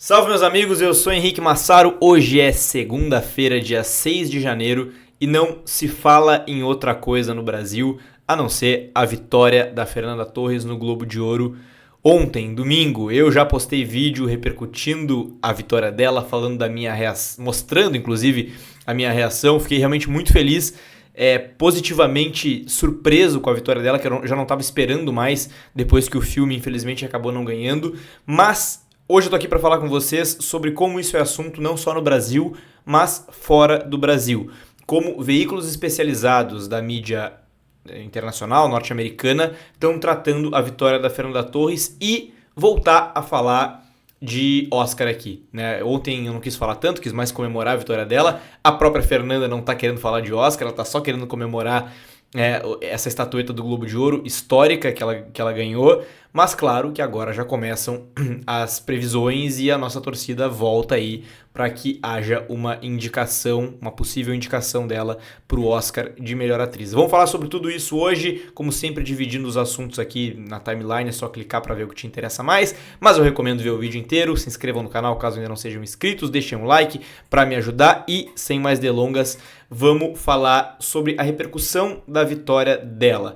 Salve meus amigos, eu sou Henrique Massaro, hoje é segunda-feira, dia 6 de janeiro e não se fala em outra coisa no Brasil a não ser a vitória da Fernanda Torres no Globo de Ouro ontem, domingo. Eu já postei vídeo repercutindo a vitória dela, falando da minha reação, mostrando inclusive a minha reação, fiquei realmente muito feliz. Positivamente surpreso com a vitória dela, que eu já não estava esperando mais, depois que o filme infelizmente acabou não ganhando, mas hoje eu tô aqui para falar com vocês sobre como isso é assunto não só no Brasil, mas fora do Brasil. Como veículos especializados da mídia internacional, norte-americana, estão tratando a vitória da Fernanda Torres e voltar a falar de Oscar aqui, né? Ontem eu não quis falar tanto, quis mais comemorar a vitória dela. A própria Fernanda não tá querendo falar de Oscar, ela tá só querendo comemorar essa estatueta do Globo de Ouro histórica que ela ganhou, mas claro que agora já começam as previsões e a nossa torcida volta aí para que haja uma indicação, uma possível indicação dela para o Oscar de melhor atriz. Vamos falar sobre tudo isso hoje, como sempre dividindo os assuntos aqui na timeline, é só clicar para ver o que te interessa mais, mas eu recomendo ver o vídeo inteiro, se inscrevam no canal caso ainda não sejam inscritos, deixem um like para me ajudar e sem mais delongas, vamos falar sobre a repercussão da vitória dela.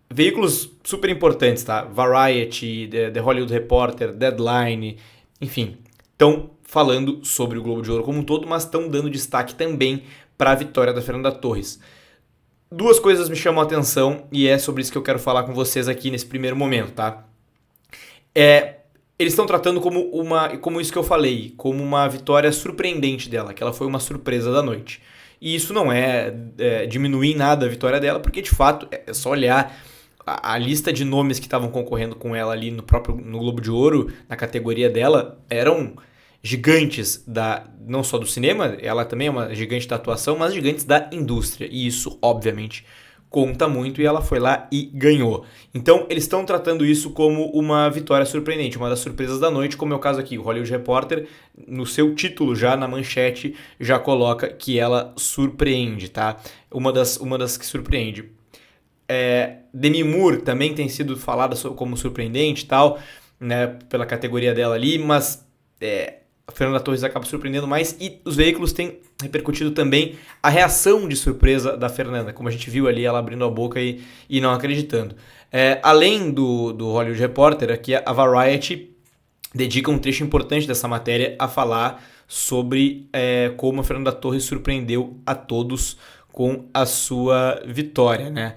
Veículos super importantes, tá? Variety, The Hollywood Reporter, Deadline, enfim, estão falando sobre o Globo de Ouro como um todo, mas estão dando destaque também para a vitória da Fernanda Torres. Duas coisas me chamam a atenção e é sobre isso que eu quero falar com vocês aqui nesse primeiro momento, tá? Eles estão tratando como isso que eu falei, como uma vitória surpreendente dela, que ela foi uma surpresa da noite. E isso não diminuir em nada a vitória dela, porque de fato é só olhar a lista de nomes que estavam concorrendo com ela ali no Globo de Ouro, na categoria dela, eram gigantes não só do cinema, ela também é uma gigante da atuação, mas gigantes da indústria. E isso, obviamente, conta muito e ela foi lá e ganhou. Então, eles estão tratando isso como uma vitória surpreendente, uma das surpresas da noite, como é o caso aqui. O Hollywood Reporter, no seu título, já na manchete, já coloca que ela surpreende, tá? Uma das que surpreende. Demi Moore também tem sido falada como surpreendente e tal, né, pela categoria dela ali, mas a Fernanda Torres acaba surpreendendo mais e os veículos têm repercutido também a reação de surpresa da Fernanda, como a gente viu ali ela abrindo a boca e não acreditando. Além do Hollywood Reporter, aqui a Variety dedica um trecho importante dessa matéria a falar sobre como a Fernanda Torres surpreendeu a todos com a sua vitória, né?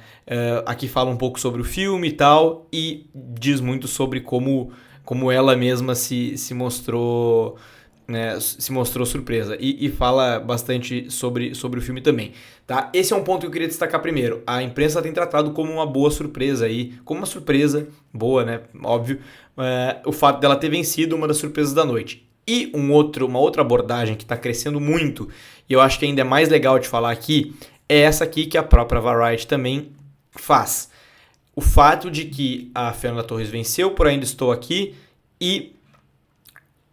Aqui fala um pouco sobre o filme e tal, e diz muito sobre como ela mesma se mostrou, né, se mostrou surpresa. E fala bastante sobre o filme também, tá? Esse é um ponto que eu queria destacar primeiro. A imprensa tem tratado como uma boa surpresa aí, como uma surpresa boa, né? Óbvio, o fato dela ter vencido uma das surpresas da noite. E uma outra abordagem que está crescendo muito, e eu acho que ainda é mais legal de falar aqui, é essa aqui que a própria Variety também faz. O fato de que a Fernanda Torres venceu por Ainda Estou Aqui e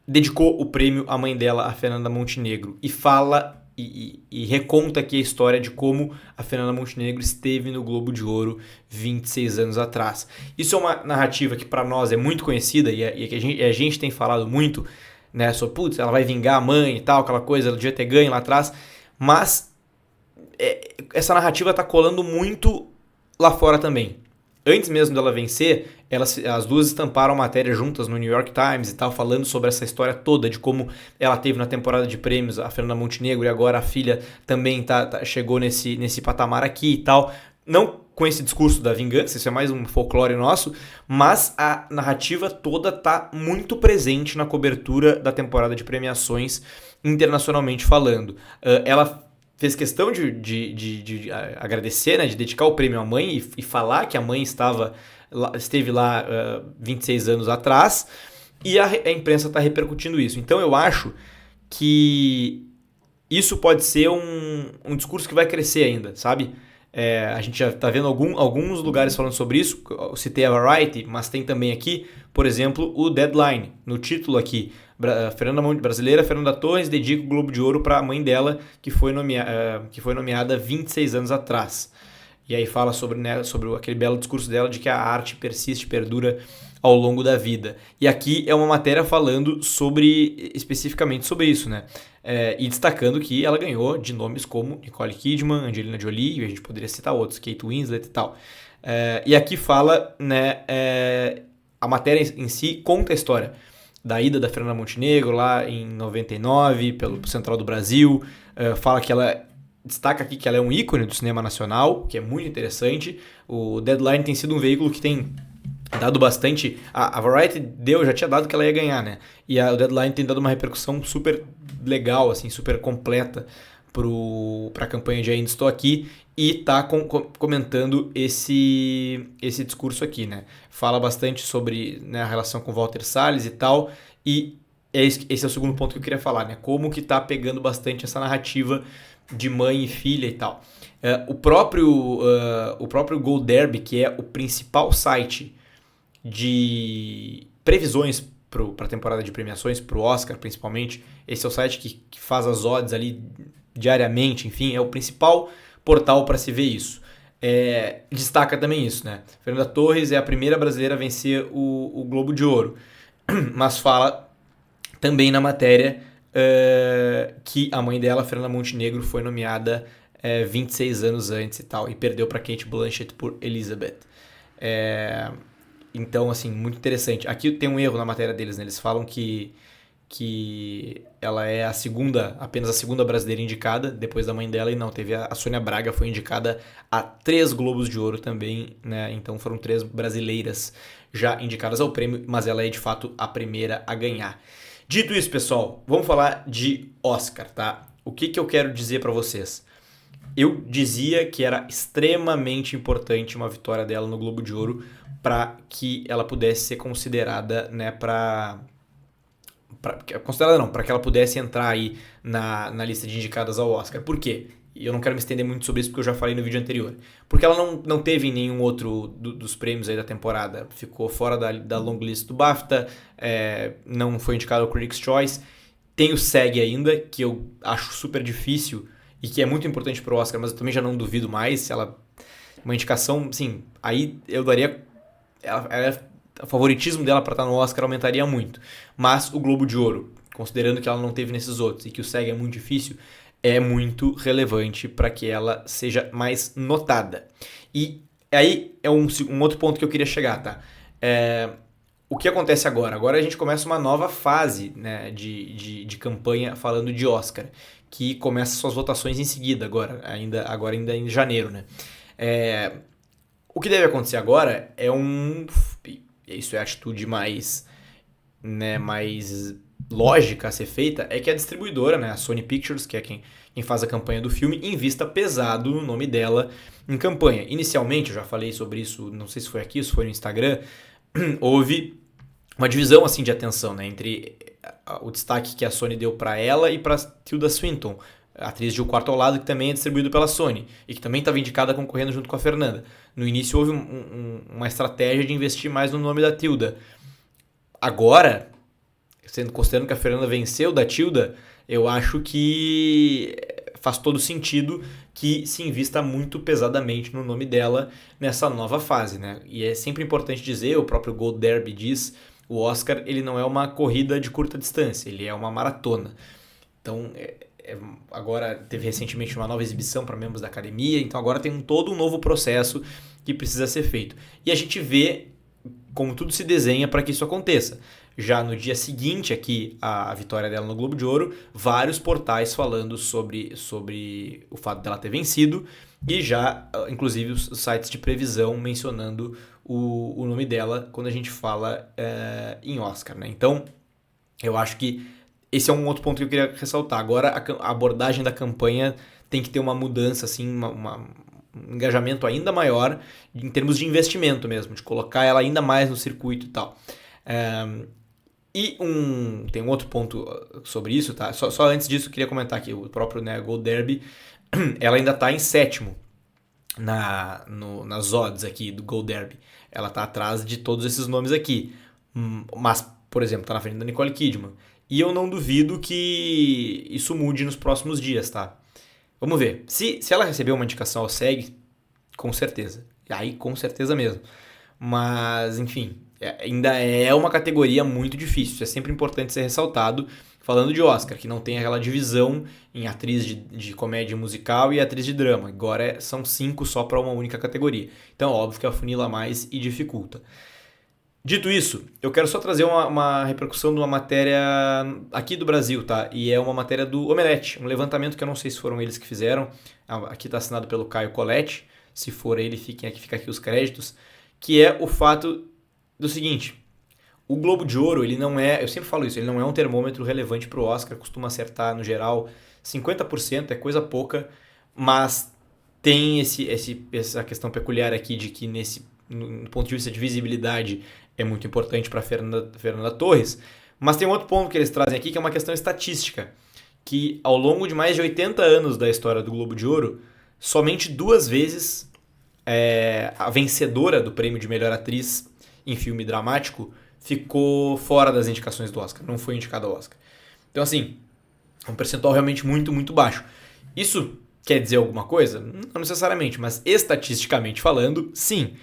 dedicou o prêmio à mãe dela, a Fernanda Montenegro, e fala e reconta aqui a história de como a Fernanda Montenegro esteve no Globo de Ouro 26 anos atrás. Isso é uma narrativa que para nós é muito conhecida e que a gente tem falado muito, né, sobre, putz, ela vai vingar a mãe e tal, aquela coisa, ela devia ter ganho lá atrás, mas essa narrativa tá colando muito lá fora também. Antes mesmo dela vencer, as duas estamparam matéria juntas no New York Times e tal, falando sobre essa história toda, de como ela teve na temporada de prêmios a Fernanda Montenegro e agora a filha também chegou nesse patamar aqui e tal. Não com esse discurso da vingança, isso é mais um folclore nosso, mas a narrativa toda tá muito presente na cobertura da temporada de premiações internacionalmente falando. Ela fez questão de agradecer, né, de dedicar o prêmio à mãe e falar que a mãe esteve lá 26 anos atrás, e a imprensa está repercutindo isso. Então eu acho que isso pode ser um discurso que vai crescer ainda, sabe? A gente já está vendo alguns lugares falando sobre isso. Eu citei a Variety, mas tem também aqui, por exemplo, o Deadline, no título aqui. Brasileira Fernanda Torres dedica o Globo de Ouro para a mãe dela, que foi nomeada 26 anos atrás. E aí fala sobre, né, sobre aquele belo discurso dela de que a arte persiste, perdura ao longo da vida. E aqui é uma matéria falando especificamente sobre isso, né? E destacando que ela ganhou de nomes como Nicole Kidman, Angelina Jolie, e a gente poderia citar outros, Kate Winslet e tal. E aqui fala, né, a matéria em si conta a história da ida da Fernanda Montenegro lá em 99 pelo Central do Brasil. Fala que ela destaca aqui que ela é um ícone do cinema nacional, que é muito interessante. O Deadline tem sido um veículo que tem dado bastante... A Variety já tinha dado que ela ia ganhar, né? E o Deadline tem dado uma repercussão super legal, assim, super completa para a campanha de Ainda Estou Aqui, e tá comentando esse discurso aqui, né? Fala bastante sobre, né, a relação com Walter Salles e tal, e esse é o segundo ponto que eu queria falar, né? Como que tá pegando bastante essa narrativa de mãe e filha e tal. O próprio Gold Derby, que é o principal site de previsões para a temporada de premiações, para o Oscar principalmente, esse é o site que faz as odds ali diariamente, enfim, é o principal portal para se ver isso. Destaca também isso, né? Fernanda Torres é a primeira brasileira a vencer o Globo de Ouro, mas fala também na matéria que a mãe dela, Fernanda Montenegro, foi nomeada 26 anos antes e tal, e perdeu para Cate Blanchett por Elizabeth. Então, assim, muito interessante. Aqui tem um erro na matéria deles, né? Eles falam que ela é apenas a segunda brasileira indicada, depois da mãe dela, e não, teve a Sônia Braga, foi indicada a 3 Globos de Ouro também, né? Então foram 3 brasileiras já indicadas ao prêmio, mas ela é de fato a primeira a ganhar. Dito isso, pessoal, vamos falar de Oscar, tá? O que eu quero dizer pra vocês? Eu dizia que era extremamente importante uma vitória dela no Globo de Ouro para que ela pudesse ser considerada, né, para que ela pudesse entrar aí na lista de indicadas ao Oscar. Por quê? E eu não quero me estender muito sobre isso porque eu já falei no vídeo anterior. Porque ela não teve nenhum outro dos prêmios aí da temporada. Ficou fora da long list do BAFTA, não foi indicada ao Critics' Choice. Tem o SEG ainda, que eu acho super difícil e que é muito importante pro Oscar, mas eu também já não duvido mais. Se ela... Uma indicação, sim, aí eu daria... o favoritismo dela para estar no Oscar aumentaria muito. Mas o Globo de Ouro, considerando que ela não teve nesses outros e que o SEG é muito difícil, é muito relevante para que ela seja mais notada. E aí é um outro ponto que eu queria chegar, tá? O que acontece agora? Agora a gente começa uma nova fase, né, de campanha falando de Oscar, que começa suas votações em seguida, agora ainda em janeiro, né? O que deve acontecer agora isso é a atitude mais, né, mais lógica a ser feita, é que a distribuidora, né, a Sony Pictures, que é quem faz a campanha do filme, invista pesado no nome dela em campanha. Inicialmente, eu já falei sobre isso, não sei se foi aqui, se foi no Instagram, houve uma divisão assim de atenção, né, entre o destaque que a Sony deu para ela e para Tilda Swinton, atriz de O Quarto ao Lado, que também é distribuído pela Sony e que também estava indicada concorrendo junto com a Fernanda. No início houve uma estratégia de investir mais no nome da Tilda. Agora, considerando que a Fernanda venceu da Tilda, eu acho que faz todo sentido que se invista muito pesadamente no nome dela nessa nova fase, né? E é sempre importante dizer, o próprio Gold Derby diz, o Oscar ele não é uma corrida de curta distância, ele é uma maratona. Então, agora teve recentemente uma nova exibição para membros da academia, então agora tem todo um novo processo que precisa ser feito. E a gente vê como tudo se desenha para que isso aconteça. Já no dia seguinte aqui, a vitória dela no Globo de Ouro, vários portais falando sobre o fato dela ter vencido e já, inclusive, os sites de previsão mencionando o nome dela quando a gente fala em Oscar, né? Então, eu acho que esse é um outro ponto que eu queria ressaltar. Agora, a abordagem da campanha tem que ter uma mudança, assim, um engajamento ainda maior em termos de investimento mesmo, de colocar ela ainda mais no circuito e tal. Tem um outro ponto sobre isso, tá? Só antes disso, eu queria comentar aqui, o próprio, né, Gold Derby, ela ainda está em 7º nas odds aqui do Gold Derby. Ela está atrás de todos esses nomes aqui. Mas, por exemplo, está na frente da Nicole Kidman. E eu não duvido que isso mude nos próximos dias, tá? Vamos ver. Se ela receber uma indicação ao SEG, com certeza. E aí, com certeza mesmo. Mas, enfim, ainda é uma categoria muito difícil. Isso é sempre importante ser ressaltado. Falando de Oscar, que não tem aquela divisão em atriz de comédia musical e atriz de drama. Agora são 5 só para uma única categoria. Então, óbvio que afunila mais e dificulta. Dito isso, eu quero só trazer uma repercussão de uma matéria aqui do Brasil, tá? E é uma matéria do Omelete, um levantamento que eu não sei se foram eles que fizeram. Aqui está assinado pelo Caio Colletti. Se for ele, fica aqui os créditos. Que é o fato do seguinte: o Globo de Ouro, ele não é, eu sempre falo isso, ele não é um termômetro relevante para o Oscar, costuma acertar no geral 50%, é coisa pouca, mas tem essa questão peculiar aqui de que no ponto de vista de visibilidade é muito importante para Fernanda Torres, mas tem um outro ponto que eles trazem aqui que é uma questão estatística, que ao longo de mais de 80 anos da história do Globo de Ouro, somente 2 vezes a vencedora do prêmio de melhor atriz em filme dramático ficou fora das indicações do Oscar, não foi indicada ao Oscar. Então, assim, é um percentual realmente muito, muito baixo. Isso quer dizer alguma coisa? Não necessariamente, mas estatisticamente falando, sim.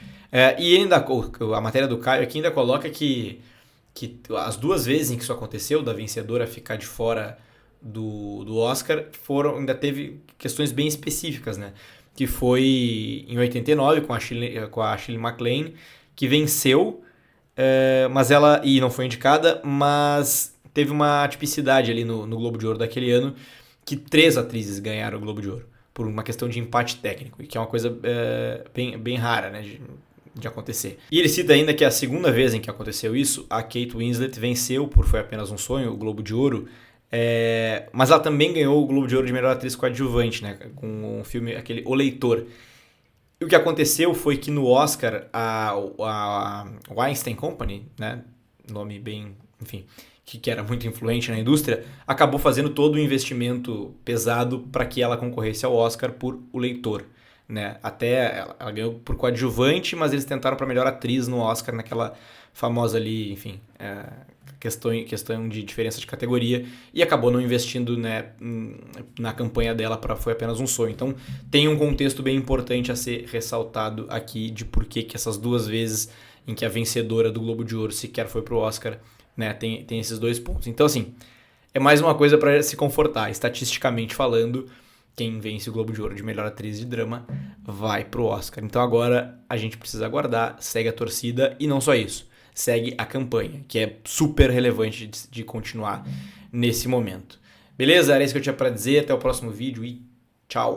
E ainda a matéria do Caio aqui ainda coloca que as 2 vezes em que isso aconteceu, da vencedora ficar de fora do Oscar, ainda teve questões bem específicas, né? Que foi em 89 com a Shirley MacLaine, que venceu, mas e não foi indicada, mas teve uma tipicidade ali no Globo de Ouro daquele ano, que 3 atrizes ganharam o Globo de Ouro, por uma questão de empate técnico, e que é uma coisa bem rara, né, de acontecer. E ele cita ainda que a segunda vez em que aconteceu isso, a Kate Winslet venceu por Foi Apenas um Sonho, o Globo de Ouro, mas ela também ganhou o Globo de Ouro de melhor atriz coadjuvante, né, com o filme, aquele O Leitor. E o que aconteceu foi que no Oscar, a Weinstein Company, né, nome bem, enfim, que era muito influente na indústria, acabou fazendo todo o investimento pesado para que ela concorresse ao Oscar por O Leitor. Né? Até ela ganhou por coadjuvante, mas eles tentaram para melhor atriz no Oscar, naquela famosa ali, enfim, questão de diferença de categoria, e acabou não investindo, né, na campanha dela para Foi Apenas um Sonho. Então tem um contexto bem importante a ser ressaltado aqui de por que essas 2 vezes em que a vencedora do Globo de Ouro sequer foi pro Oscar, né, tem esses 2 pontos. Então, assim, é mais uma coisa para se confortar. Estatisticamente falando, quem vence o Globo de Ouro de melhor atriz de drama vai pro Oscar. Então agora a gente precisa aguardar, segue a torcida e não só isso, segue a campanha, que é super relevante de continuar nesse momento. Beleza? Era isso que eu tinha para dizer. Até o próximo vídeo e tchau!